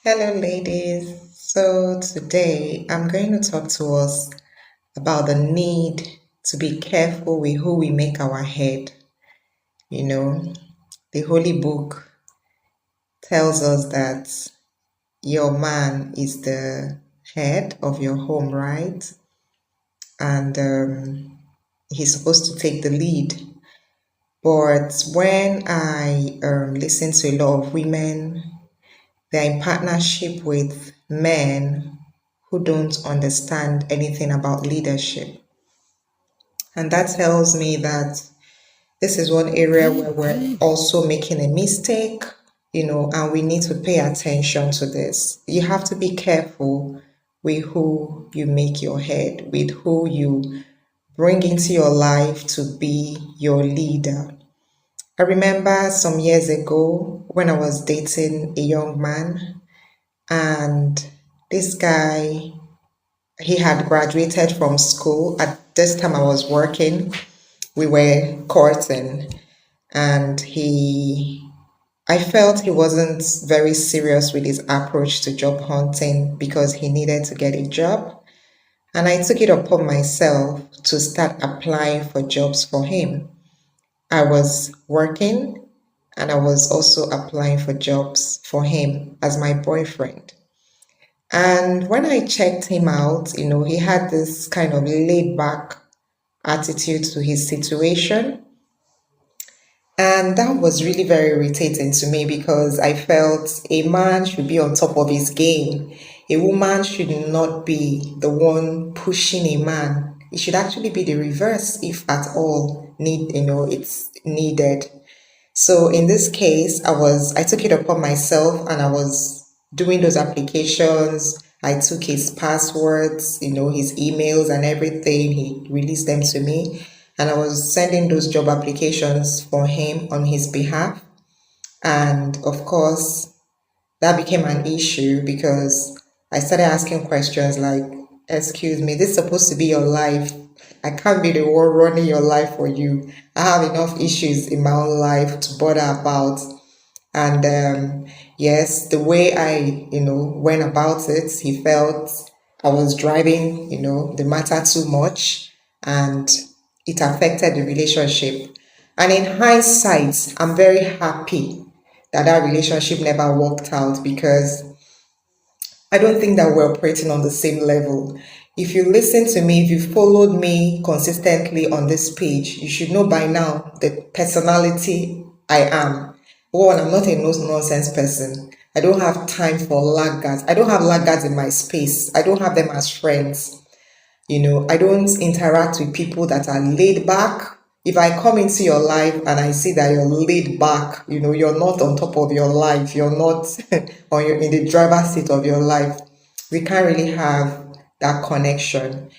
Hello, ladies. So, today I'm going to talk to us about the need to be careful with who we make our head. You know, the Holy Book tells us that your man is the head of your home, right? And he's supposed to take the lead. But when I listen to a lot of women, they're in partnership with men who don't understand anything about leadership. And that tells me that this is one area where we're also making a mistake, and we need to pay attention to this. You have to be careful with who you make your head, with who you bring into your life to be your leader. I remember some years ago when I was dating a young man, and this guy, he had graduated from school. At this time, I was working. We were courting, and I felt he wasn't very serious with his approach to job hunting because he needed to get a job. And I took it upon myself to start applying for jobs for him. I was working and I was also applying for jobs for him as my boyfriend. And when I checked him out, he had this kind of laid back attitude to his situation. And that was really very irritating to me because I felt a man should be on top of his game. A woman should not be the one pushing a man. It should actually be the reverse if at all it's needed. So in this case, I took it upon myself and I was doing those applications. I took his passwords, his emails and everything. He released them to me. And I was sending those job applications for him on his behalf. And of course, that became an issue because I started asking questions like, excuse me, this is supposed to be your life. I can't be the one running your life for you. I have enough issues in my own life to bother about. And yes, the way I, went about it, he felt I was driving, the matter too much and it affected the relationship. And in hindsight, I'm very happy that that relationship never worked out because I don't think that we're operating on the same level. If you listen to me, if you followed me consistently on this page, you should know by now the personality I am. One, I'm not a no nonsense person. I don't have time for laggards. I don't have laggards in my space. I don't have them as friends. I don't interact with people that are laid back. If I come into your life and I see that you're laid back, you're not on top of your life, you're not in the driver's seat of your life, we can't really have that connection.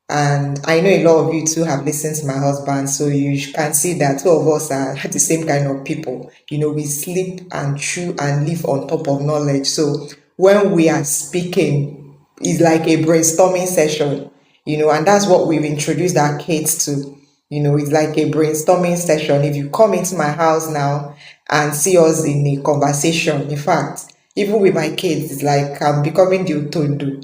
And I know a lot of you too have listened to my husband, so you can see that two of us are the same kind of people. We sleep and chew and live on top of knowledge. So when we are speaking, it's like a brainstorming session, and that's what we've introduced our kids to. It's like a brainstorming session. If you come into my house now and see us in a conversation, in fact, even with my kids, it's like I'm becoming the utondo.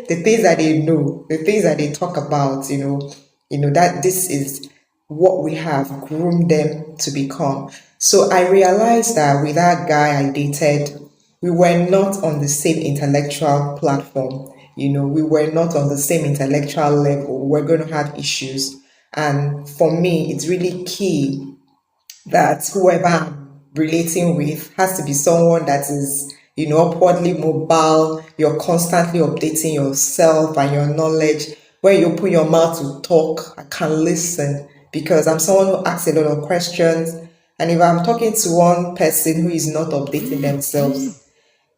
The things that they know, the things that they talk about, that this is what we have groomed them to become. So I realized that with that guy I dated, we were not on the same intellectual platform. We were not on the same intellectual level. We're going to have issues. And for me, it's really key that whoever I'm relating with has to be someone that is, upwardly mobile. You're constantly updating yourself and your knowledge. When you open your mouth to talk, I can listen because I'm someone who asks a lot of questions. And if I'm talking to one person who is not updating themselves,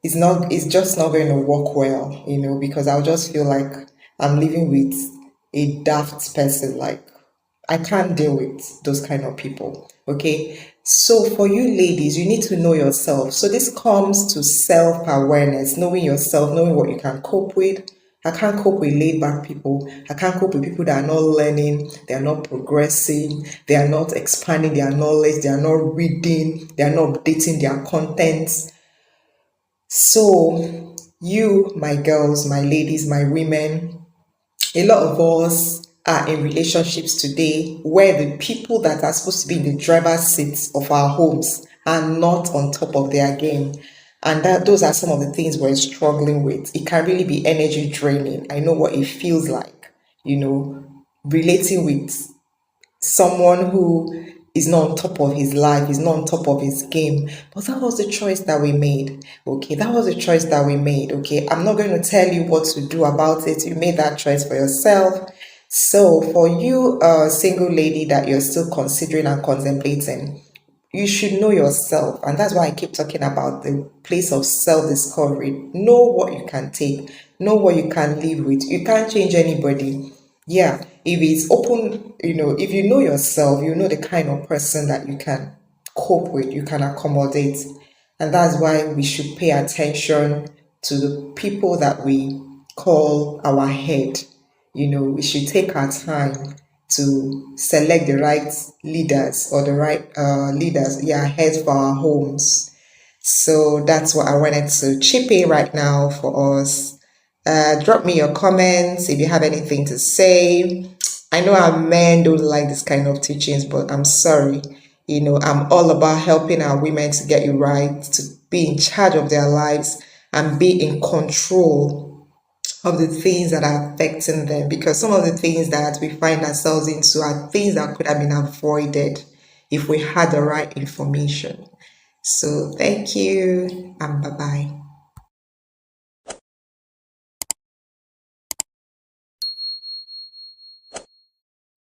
it's just not going to work well, because I'll just feel like I'm living with a daft person. Like I can't deal with those kind of people. Okay. So for you ladies, you need to know yourself. So this comes to self-awareness, knowing yourself, knowing what you can cope with. I can't cope with laid back people. I can't cope with people that are not learning, they are not progressing, they are not expanding their knowledge, they are not reading, they are not updating their content. So, you, my girls, my ladies, my women, a lot of us are in relationships today where the people that are supposed to be in the driver's seats of our homes are not on top of their game. And that those are some of the things we're struggling with. It can really be energy draining. I know what it feels like, relating with someone who is not on top of his life, is not on top of his game. But that was the choice that we made. Okay, that was the choice that we made. Okay, I'm not going to tell you what to do about it. You made that choice for yourself. So, for you, single lady that you're still considering and contemplating, you should know yourself. And that's why I keep talking about the place of self discovery. Know what you can take, know what you can live with. You can't change anybody. Yeah, if it's open, if you know yourself, you know the kind of person that you can cope with, you can accommodate. And that's why we should pay attention to the people that we call our head. We should take our time to select the right leaders or the right leaders, yeah, heads for our homes. So that's what I wanted to chip in right now for us. Drop me your comments if you have anything to say. I know our men don't like this kind of teachings, but I'm sorry. I'm all about helping our women to get it right, to be in charge of their lives and be in control of the things that are affecting them, because some of the things that we find ourselves into are things that could have been avoided if we had the right information. So thank you and bye bye.